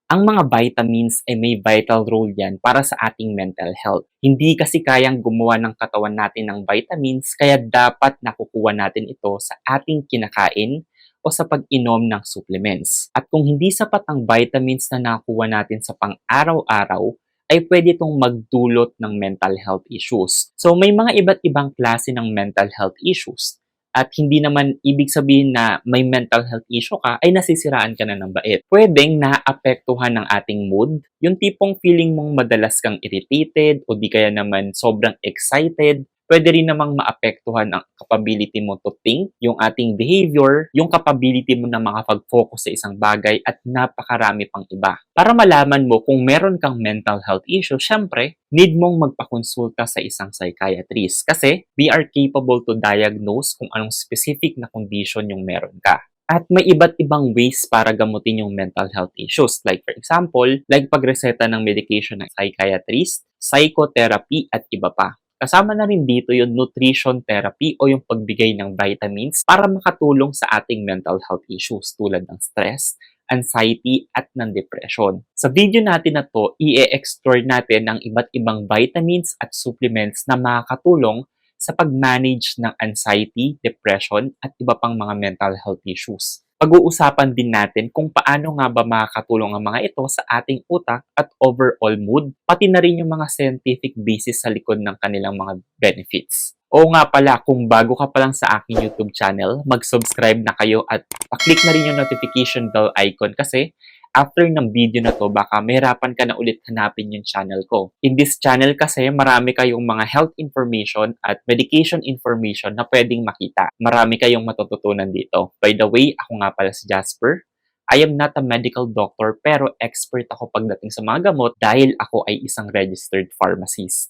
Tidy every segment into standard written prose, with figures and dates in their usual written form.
Ang mga vitamins ay may vital role yan para sa ating mental health. Hindi kasi kayang gumawa ng katawan natin ng vitamins, kaya dapat nakukuha natin ito sa ating kinakain o sa pag-inom ng supplements. At kung hindi sapat ang vitamins na nakuha natin sa pang-araw-araw, ay pwede itong magdulot ng mental health issues. So may mga iba't ibang klase ng mental health issues. At hindi naman ibig sabihin na may mental health issue ka ay nasisiraan ka na ng bait. Pwedeng naapektuhan ng ating mood, yung tipong feeling mong madalas kang irritated o di kaya naman sobrang excited. Pwede rin namang maapektuhan ang capability mo to think, yung ating behavior, yung capability mo na makapag-focus sa isang bagay at napakarami pang iba. Para malaman mo kung meron kang mental health issue, syempre, need mong magpakonsulta sa isang psychiatrist kasi we are capable to diagnose kung anong specific na condition yung meron ka. At may iba't ibang ways para gamutin yung mental health issues. Like for example, like pagreseta ng medication ng psychiatrist, psychotherapy at iba pa. Kasama na rin dito yung nutrition therapy o yung pagbigay ng vitamins para makatulong sa ating mental health issues tulad ng stress, anxiety, at ng depression. Sa video natin na to, i-explore natin ang iba't ibang vitamins at supplements na makakatulong sa pag-manage ng anxiety, depression, at iba pang mga mental health issues. Pag-uusapan din natin kung paano nga ba makakatulong ang mga ito sa ating utak at overall mood, pati na rin yung mga scientific basis sa likod ng kanilang mga benefits. Oo nga pala, kung bago ka pa lang sa aking YouTube channel, mag-subscribe na kayo at paklik na rin yung notification bell icon kasi after ng video na to, baka mahirapan ka na ulit hanapin yung channel ko. In this channel kasi, marami kayong mga health information at medication information na pwedeng makita. Marami kayong matututunan dito. By the way, ako nga pala si Jasper. I am not a medical doctor pero expert ako pagdating sa mga gamot dahil ako ay isang registered pharmacist.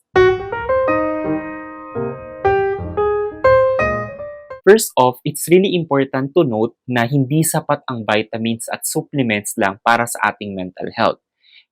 First off, it's really important to note na hindi sapat ang vitamins at supplements lang para sa ating mental health.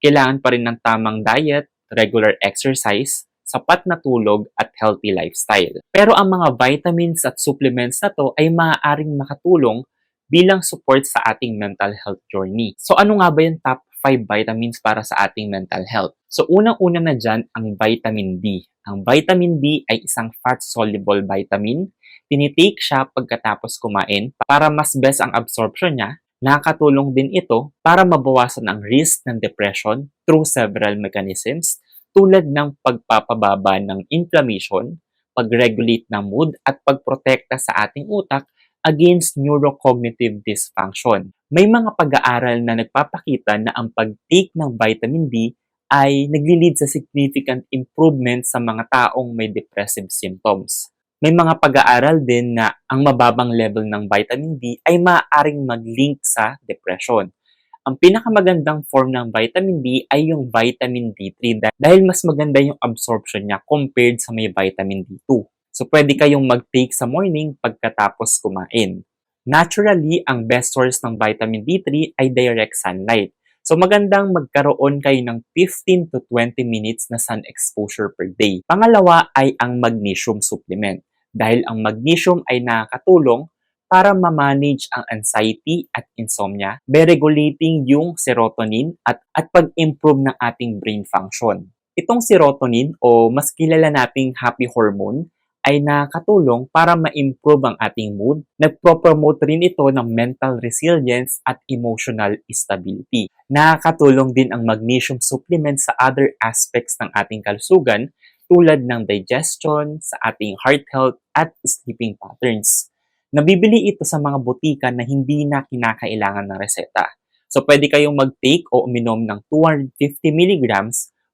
Kailangan pa rin ng tamang diet, regular exercise, sapat na tulog at healthy lifestyle. Pero ang mga vitamins at supplements na to ay maaaring makatulong bilang support sa ating mental health journey. So ano nga ba yung top 5 vitamins para sa ating mental health? So unang-una na dyan ang vitamin D. Ang vitamin D ay isang fat-soluble vitamin. Tinitake siya pagkatapos kumain para mas best ang absorption niya. Nakakatulong din ito para mabawasan ang risk ng depression through several mechanisms tulad ng pagpapababa ng inflammation, pag-regulate ng mood at pagprotekta sa ating utak against neurocognitive dysfunction. May mga pag-aaral na nagpapakita na ang pag-take ng vitamin D ay nagli-lead sa significant improvement sa mga taong may depressive symptoms. May mga pag-aaral din na ang mababang level ng vitamin D ay maaaring mag-link sa depression. Ang pinakamagandang form ng vitamin D ay yung vitamin D3 dahil mas maganda yung absorption niya compared sa may vitamin D2. So pwede kayong mag-take sa morning pagkatapos kumain. Naturally, ang best source ng vitamin D3 ay direct sunlight. So magandang magkaroon kayo ng 15 to 20 minutes na sun exposure per day. Pangalawa ay ang magnesium supplement. Dahil ang magnesium ay nakakatulong para ma-manage ang anxiety at insomnia by regulating yung serotonin at pag-improve ng ating brain function. Itong serotonin o mas kilala nating happy hormone ay nakakatulong para ma-improve ang ating mood. Nagpo-promote rin ito ng mental resilience at emotional stability. Nakakatulong din ang magnesium supplement sa other aspects ng ating kalusugan tulad ng digestion, sa ating heart health at sleeping patterns. Nabibili ito sa mga butika na hindi na kinakailangan ng reseta. So pwede kayong mag-take o uminom ng 250 mg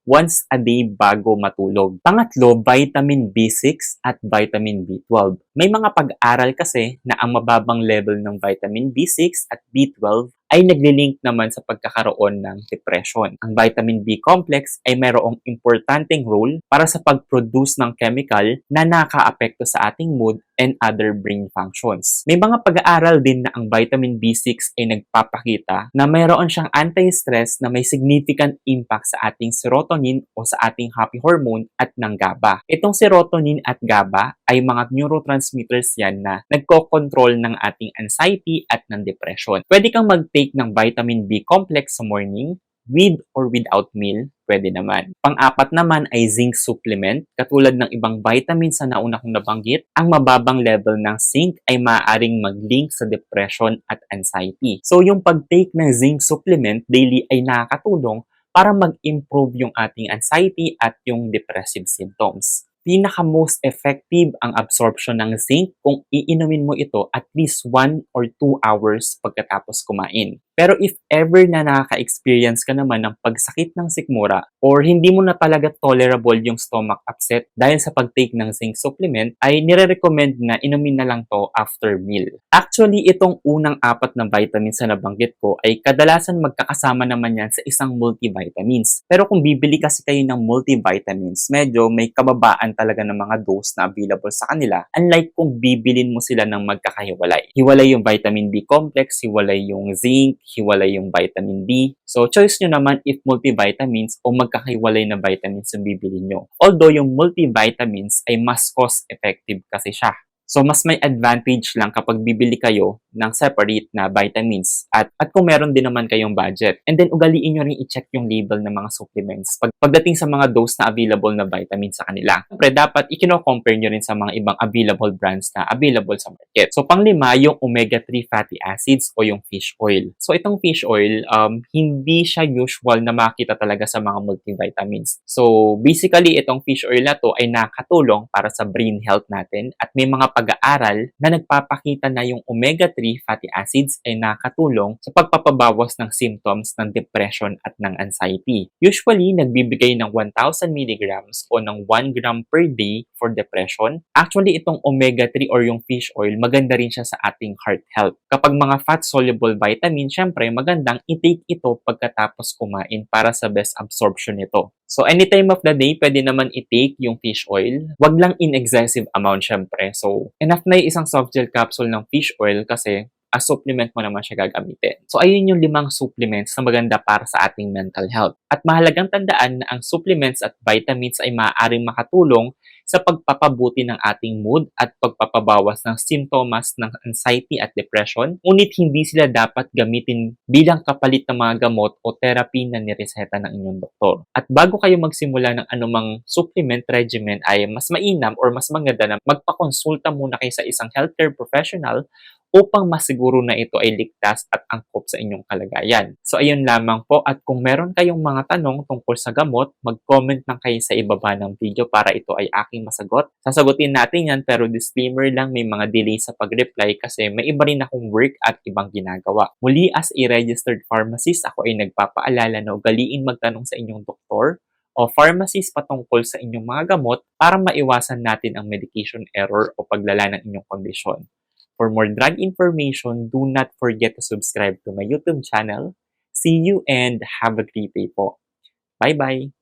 once a day bago matulog. Pangatlo, vitamin B6 at vitamin B12. May mga pag-aral kasi na ang mababang level ng vitamin B6 at B12 ay naglilink naman sa pagkakaroon ng depression. Ang vitamin B complex ay mayroong importanteng role para sa pag-produce ng chemical na nakaapekto sa ating mood and other brain functions. May mga pag-aaral din na ang vitamin B6 ay nagpapakita na mayroon siyang anti-stress na may significant impact sa ating serotonin o sa ating happy hormone at ng GABA. Itong serotonin at GABA ay mga neurotransmitters yan na nagko-control ng ating anxiety at ng depression. Pwede kang mag-take ng vitamin B complex sa morning with or without meal, pwede naman. Pang-apat naman ay zinc supplement. Katulad ng ibang vitamins na nauna kong nabanggit, ang mababang level ng zinc ay maaaring mag-link sa depression at anxiety. So yung pag-take ng zinc supplement daily ay nakakatulong para mag-improve yung ating anxiety at yung depressive symptoms. Pinaka-most effective ang absorption ng zinc kung iinumin mo ito at least 1 or 2 hours pagkatapos kumain. Pero if ever na nakaka-experience ka naman ng pagsakit ng sikmura or hindi mo na talaga tolerable yung stomach upset dahil sa pag-take ng zinc supplement, ay nire-recommend na inumin na lang to after meal. Actually, itong unang 4 na vitamins na nabanggit ko ay kadalasan magkakasama naman yan sa isang multivitamins. Pero kung bibili kasi kayo ng multivitamins, medyo may kababaan talaga ng mga dose na available sa kanila, unlike kung bibilin mo sila ng magkakahiwalay. Hiwalay yung vitamin B complex, hiwalay yung zinc, hiwalay yung vitamin D. So, choice nyo naman if multivitamins o magkakahiwalay na vitamins yung bibili nyo. Although, yung multivitamins ay mas cost-effective kasi siya. So, mas may advantage lang kapag bibili kayo ng separate na vitamins at kung meron din naman kayong budget. And then, ugaliin nyo rin i-check yung label ng mga supplements pagdating sa mga dose na available na vitamins sa kanila. Siyempre, dapat i-compare nyo rin sa mga ibang available brands na available sa market. So, panglima, yung omega-3 fatty acids o yung fish oil. So, itong fish oil, hindi siya usual na makita talaga sa mga multivitamins. So, basically, itong fish oil na to ay nakatulong para sa brain health natin at may mga pag-aaral na nagpapakita na yung omega-3 fatty acids ay nakatulong sa pagpapabawas ng symptoms ng depression at ng anxiety. Usually, nagbibigay ng 1,000 mg o ng 1 gram per day for depression. Actually, itong omega-3 or yung fish oil, maganda rin siya sa ating heart health. Kapag mga fat-soluble vitamin, syempre magandang i-take ito pagkatapos kumain para sa best absorption nito. So, any time of the day, pwede naman i-take yung fish oil. Wag lang in excessive amount, syempre. So, enough na yung isang soft gel capsule ng fish oil kasi as supplement mo naman siya gagamitin. So, ayun yung 5 supplements na maganda para sa ating mental health. At mahalagang tandaan na ang supplements at vitamins ay maaaring makatulong sa pagpapabuti ng ating mood at pagpapabawas ng simptomas ng anxiety at depression, ngunit hindi sila dapat gamitin bilang kapalit ng mga gamot o therapy na nireseta ng inyong doktor. At bago kayo magsimula ng anumang supplement regimen ay mas mainam or mas maganda na magpakonsulta muna kayo sa isang healthcare professional upang masiguro na ito ay ligtas at angkop sa inyong kalagayan. So ayun lamang po, at kung meron kayong mga tanong tungkol sa gamot, mag-comment lang kayo sa ibaba ng video para ito ay aking masagot. Sasagutin natin yan, pero disclaimer lang, may mga delay sa pag-reply kasi may iba rin akong work at ibang ginagawa. Muli, as a registered pharmacist, ako ay nagpapaalala na ugaliin magtanong sa inyong doktor o pharmacist patungkol sa inyong mga gamot para maiwasan natin ang medication error o paglala ng inyong kondisyon. For more drug information, do not forget to subscribe to my YouTube channel. See you and have a great day po. Bye-bye!